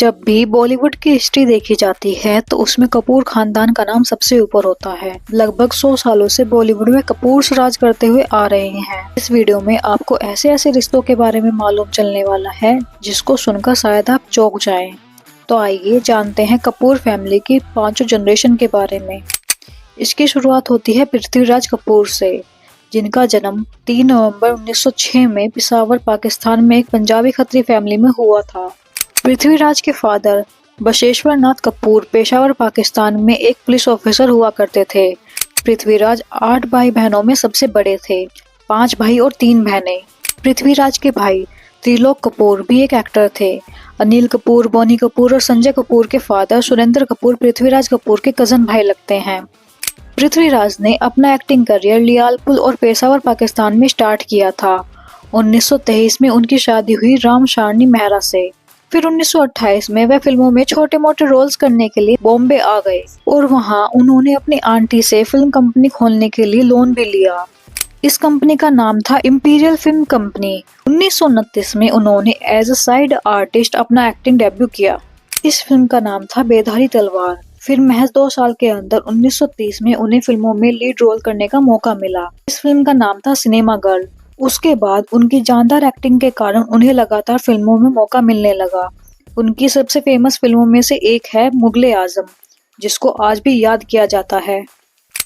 जब भी बॉलीवुड की हिस्ट्री देखी जाती है तो उसमें कपूर खानदान का नाम सबसे ऊपर होता है। लगभग 100 सालों से बॉलीवुड में कपूर राज करते हुए आ रहे हैं। इस वीडियो में आपको ऐसे ऐसे रिश्तों के बारे में मालूम चलने वाला है जिसको सुनकर शायद आप चौंक जाएं। तो आइए जानते हैं कपूर फैमिली की 5 जनरेशन के बारे में। इसकी शुरुआत होती है पृथ्वीराज कपूर से, जिनका जन्म 3 नवंबर 1906 में पिशावर पाकिस्तान में एक पंजाबी खत्री फैमिली में हुआ था। पृथ्वीराज के फादर बशेश्वर नाथ कपूर पेशावर पाकिस्तान में एक पुलिस ऑफिसर हुआ करते थे। पृथ्वीराज 8 भाई बहनों में सबसे बड़े थे, 5 भाई और 3 बहनें। पृथ्वीराज के भाई त्रिलोक कपूर भी एक एक्टर थे। अनिल कपूर, बोनी कपूर और संजय कपूर के फादर सुरेंद्र कपूर पृथ्वीराज कपूर के कजन भाई लगते हैं। पृथ्वीराज ने अपना एक्टिंग करियर लियालपुर और पेशावर पाकिस्तान में स्टार्ट किया था। 1923 में उनकी शादी हुई राम शारनी मेहरा से। फिर 1928 में वह फिल्मों में छोटे मोटे रोल्स करने के लिए बॉम्बे आ गए और वहां उन्होंने अपनी आंटी से फिल्म कंपनी खोलने के लिए लोन भी लिया। इस कंपनी का नाम था इंपीरियल फिल्म कंपनी। 1929 में उन्होंने एज अ साइड आर्टिस्ट अपना एक्टिंग डेब्यू किया। इस फिल्म का नाम था बेधारी तलवार। फिर महज 2 साल के अंदर 1930 में उन्हें फिल्मों में लीड रोल करने का मौका मिला। इस फिल्म का नाम था सिनेमा गर्ल। उसके बाद उनकी जानदार एक्टिंग के कारण उन्हें लगातार फिल्मों में मौका मिलने लगा। उनकी सबसे फेमस फिल्मों में से एक है मुगले आजम, जिसको आज भी याद किया जाता है।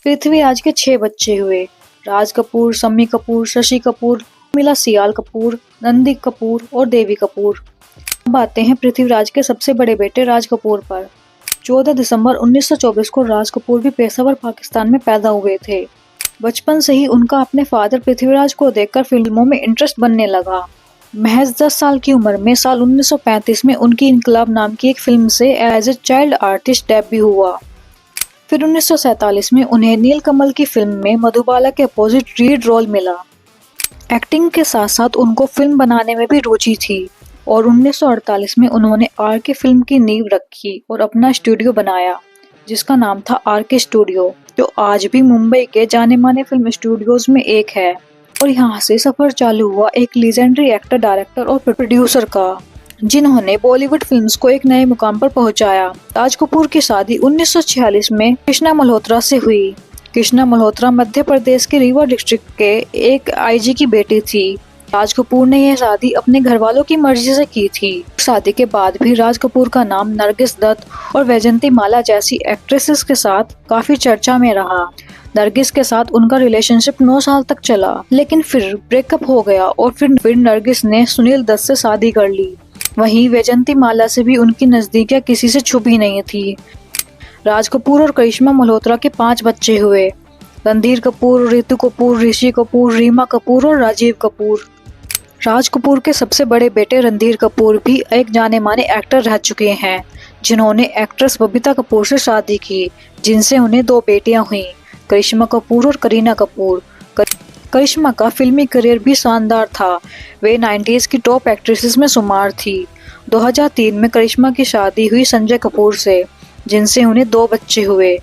पृथ्वीराज के 6 बच्चे हुए, राज कपूर, शम्मी कपूर, शशि कपूर, मिला सियाल कपूर, नंदी कपूर और देवी कपूर। अब आते हैं पृथ्वीराज के सबसे बड़े बेटे राज कपूर पर। 14 दिसंबर 1924 को राज कपूर भी पेशावर पाकिस्तान में पैदा हुए थे। बचपन से ही उनका अपने फादर पृथ्वीराज को देखकर फिल्मों में इंटरेस्ट बनने लगा। महज 10 साल की उम्र में साल 1935 में उनकी इनकलाब नाम की एक फिल्म से as a child artist debut हुआ। फिर 1947 में उन्हें नीलकमल की फिल्म में मधुबाला के अपोजिट लीड रोल मिला। एक्टिंग के साथ साथ उनको फिल्म बनाने में भी रुचि थी और 1948 में उन्होंने आर के फिल्म की नींव रखी और अपना स्टूडियो बनाया, जिसका नाम था आर के स्टूडियो, जो आज भी मुंबई के जाने माने फिल्म स्टूडियोज में एक है। और यहाँ से सफर चालू हुआ एक लीजेंडरी एक्टर, डायरेक्टर और प्रोड्यूसर का, जिन्होंने बॉलीवुड फिल्म्स को एक नए मुकाम पर पहुंचाया। राज कपूर की शादी 1946 में कृष्णा मल्होत्रा से हुई। कृष्णा मल्होत्रा मध्य प्रदेश के रीवा डिस्ट्रिक्ट के एक आईजी की बेटी थी। राज कपूर ने यह शादी अपने घर वालों की मर्जी से की थी। शादी के बाद भी राज कपूर का नाम नरगिस दत्त और वैजंती माला जैसी एक्ट्रेसेस के साथ काफी चर्चा में रहा। नरगिस के साथ उनका रिलेशनशिप 9 साल तक चला, लेकिन फिर ब्रेकअप हो गया और फिर नरगिस ने सुनील दत्त से शादी कर ली। वहीं वैजंती माला से भी उनकी नजदीकियां किसी से छुपी नहीं थी। राज कपूर और करिश्मा मल्होत्रा के 5 बच्चे हुए, रणधीर कपूर, रितु कपूर, ऋषि कपूर, रीमा कपूर और राजीव कपूर। राज कपूर के सबसे बड़े बेटे रणधीर कपूर भी एक जाने माने एक्टर रह चुके हैं, जिन्होंने एक्ट्रेस बबीता कपूर से शादी की, जिनसे उन्हें 2 बेटियां हुईं, करिश्मा कपूर और करीना कपूर। करिश्मा का फिल्मी करियर भी शानदार था। वे 90s की टॉप एक्ट्रेसेस में शुमार थी। 2003 में करिश्मा की शादी हुई संजय कपूर से, जिनसे उन्हें 2 बच्चे हुए,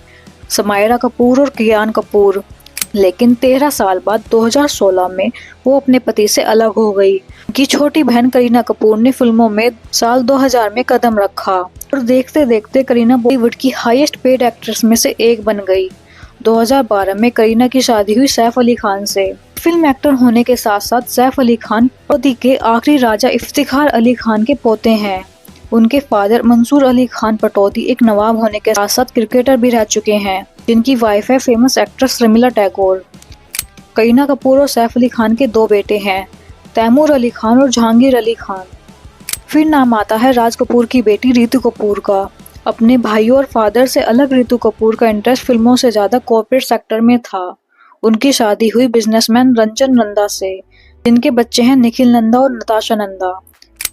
समायरा कपूर और कियान कपूर। लेकिन 13 साल बाद 2016 में वो अपने पति से अलग हो गई। उनकी छोटी बहन करीना कपूर ने फिल्मों में साल 2000 में कदम रखा और देखते देखते करीना बॉलीवुड की हाईएस्ट पेड एक्ट्रेस में से एक बन गई। 2012 में करीना की शादी हुई सैफ अली खान से। फिल्म एक्टर होने के साथ साथ सैफ अली खान पति के आखिरी राजा इफ्तिखार अली खान के पोते हैं। उनके फादर मंसूर अली खान पटौदी एक नवाब होने के साथ साथ क्रिकेटर भी रह चुके हैं, जिनकी वाइफ है फेमस एक्ट्रेस रमीला टैगोर। करीना कपूर और सैफ अली खान के 2 बेटे हैं, तैमूर अली खान और जहांगीर अली खान। फिर नाम आता है राज कपूर की बेटी रितु कपूर का। अपने भाइयों और फादर से अलग रितु कपूर का इंटरेस्ट फिल्मों से ज्यादा कॉर्पोरेट सेक्टर में था। उनकी शादी हुई बिजनेसमैन रंजन नंदा से, जिनके बच्चे हैं निखिल नंदा और नताशा नंदा।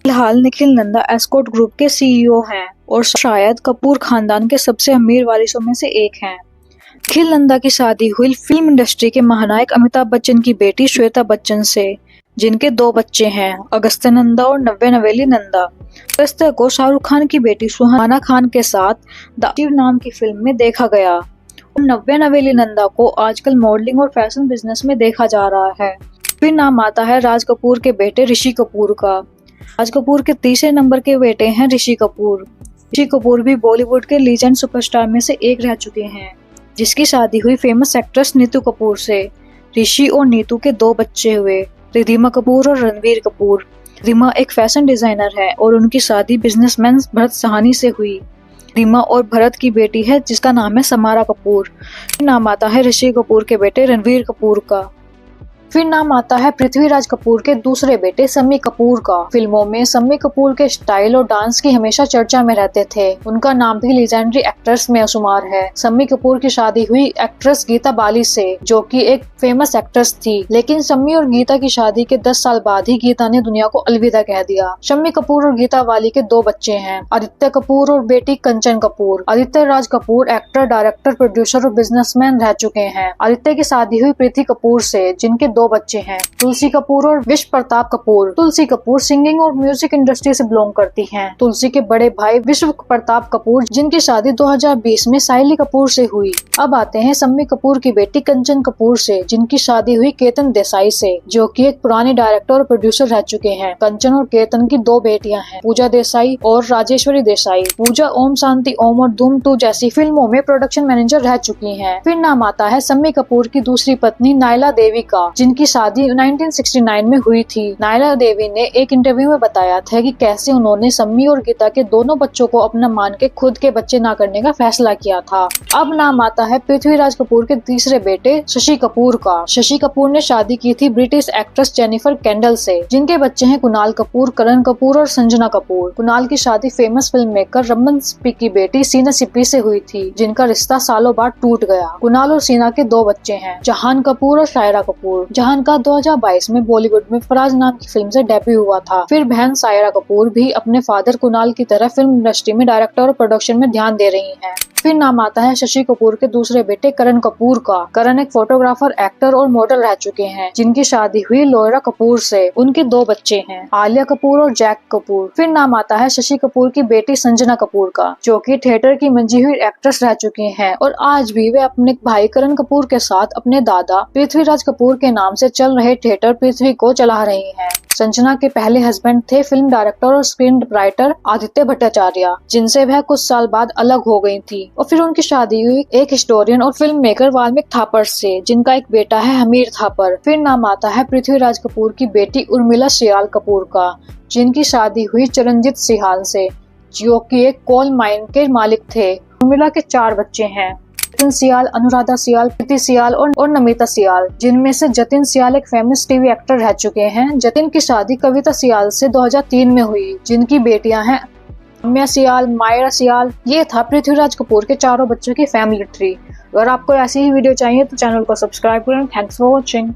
फिलहाल निखिल नंदा एस्कॉर्ट ग्रुप के सीईओ हैं और शायद कपूर खानदान के सबसे अमीर वारिसों में से एक हैं। निखिल नंदा की शादी हुई फिल्म इंडस्ट्री के महानायक अमिताभ बच्चन की बेटी श्वेता बच्चन से, जिनके 2 बच्चे हैं, अगस्त्य नंदा और नव्या नवेली नंदा। अगस्त्य को शाहरुख खान की बेटी सुहाना खान के साथ द शिव नाम की फिल्म में देखा गया और नव्या नवेली नंदा को आजकल मॉडलिंग और फैशन बिजनेस में देखा जा रहा है। फिर नाम आता है राज कपूर के बेटे ऋषि कपूर का। राज कपूर के तीसरे नंबर के बेटे हैं ऋषि कपूर। ऋषि कपूर भी बॉलीवुड के लीजेंड सुपरस्टार में से एक रह चुके हैं, जिसकी शादी हुई फेमस एक्ट्रेस नीतू कपूर से। ऋषि और नीतू के 2 बच्चे हुए, रिद्धिमा कपूर और रणवीर कपूर। रिद्धिमा एक फैशन डिजाइनर है और उनकी शादी बिजनेसमैन भरत साहनी से हुई। रिद्धिमा और भरत की बेटी है जिसका नाम है समारा कपूर। नाम आता है ऋषि कपूर के बेटे रणवीर कपूर का। फिर नाम आता है पृथ्वीराज कपूर के दूसरे बेटे शम्मी कपूर का। फिल्मों में शम्मी कपूर के स्टाइल और डांस की हमेशा चर्चा में रहते थे। उनका नाम भी लीजेंडरी एक्ट्रेस में शुमार है। शम्मी कपूर की शादी हुई एक्ट्रेस गीता बाली से, जो कि एक फेमस एक्ट्रेस थी। लेकिन शम्मी और गीता की शादी के 10 साल बाद ही गीता ने दुनिया को अलविदा कह दिया। शम्मी कपूर और गीता बाली के 2 बच्चे हैं, आदित्य कपूर और बेटी कंचन Kapoor. Aditya Raj Kapoor actor, director, producer और बिजनेसमैन रह चुके हैं। आदित्य की शादी हुई प्रीति कपूर से, जिनके 2 बच्चे हैं, तुलसी कपूर और विश्व प्रताप कपूर। तुलसी कपूर सिंगिंग और म्यूजिक इंडस्ट्री से बिलोंग करती हैं। तुलसी के बड़े भाई विश्व प्रताप कपूर, जिनकी शादी 2020 में साइली कपूर से हुई। अब आते हैं शम्मी कपूर की बेटी कंचन कपूर से, जिनकी शादी हुई केतन देसाई से, जो कि एक पुराने डायरेक्टर और प्रोड्यूसर रह चुके हैं। कंचन और केतन की 2 बेटियां हैं, पूजा देसाई और राजेश्वरी देसाई। पूजा ओम शांति ओम और धूम 2 जैसी फिल्मों में प्रोडक्शन मैनेजर रह चुकी हैं। फिर नाम आता है शम्मी कपूर की दूसरी पत्नी नायला देवी का, जिनकी शादी 1969 में हुई थी। नायला देवी ने एक इंटरव्यू में बताया था कि कैसे उन्होंने शम्मी और गीता के दोनों बच्चों को अपना मान के खुद के बच्चे ना करने का फैसला किया था। अब नाम आता है पृथ्वीराज कपूर के तीसरे बेटे शशि कपूर का। शशि कपूर ने शादी की थी ब्रिटिश एक्ट्रेस जेनिफर कैंडल से, जिनके बच्चे हैं कुणाल कपूर, करण कपूर और संजना कपूर। कुणाल की शादी famous film maker Raman Sippy की बेटी सीना सिप्पी से हुई थी, जिनका रिश्ता सालों बाद टूट गया। कुणाल और सीना के 2 बच्चे हैं, जहान कपूर और शायरा कपूर। जहान का 2022 में बॉलीवुड में फराज नाम की फिल्म से डेब्यू हुआ था। फिर बहन सायरा कपूर भी अपने फादर कुणाल की तरह फिल्म इंडस्ट्री में डायरेक्टर और प्रोडक्शन में ध्यान दे रही हैं। फिर नाम आता है शशि कपूर के दूसरे बेटे करण कपूर का। करण एक फोटोग्राफर, एक्टर और मॉडल रह चुके हैं, जिनकी शादी हुई लोयरा कपूर से। उनके 2 बच्चे हैं, आलिया कपूर और जैक कपूर। फिर नाम आता है शशि कपूर की बेटी संजना कपूर का, जो कि थिएटर की मंजी हुई एक्ट्रेस रह चुकी हैं और आज भी वे अपने भाई करण कपूर के साथ अपने दादा पृथ्वीराज कपूर के नाम से चल रहे थिएटर पृथ्वी को चला रही हैं। संजना के पहले हस्बैंड थे फिल्म डायरेक्टर और स्क्रीन राइटर आदित्य भट्टाचार्य, जिनसे वह कुछ साल बाद अलग हो गई थी। और फिर उनकी शादी हुई एक हिस्टोरियन और फिल्म मेकर वाल्मीकि थापर से, जिनका एक बेटा है हमीर थापर। फिर नाम आता है पृथ्वीराज कपूर की बेटी उर्मिला सियाल कपूर का, जिनकी शादी हुई चरणजीत सिहाल से, जो कि एक कोल माइन के मालिक थे। उर्मिला के 4 बच्चे हैं, जतिन सियाल, अनुराधा सियाल, प्रीति सियाल और नमिता सियाल, जिनमें से जतिन सियाल एक फेमस टीवी एक्टर रह चुके हैं। जतिन की शादी कविता सियाल से 2003 में हुई, जिनकी बेटियां हैं रम्या सियाल, मायरा सियाल। ये था पृथ्वीराज कपूर के 4 बच्चों की फैमिली ट्री। अगर आपको ऐसी ही वीडियो चाहिए तो चैनल को सब्सक्राइब करें। Thanks for watching.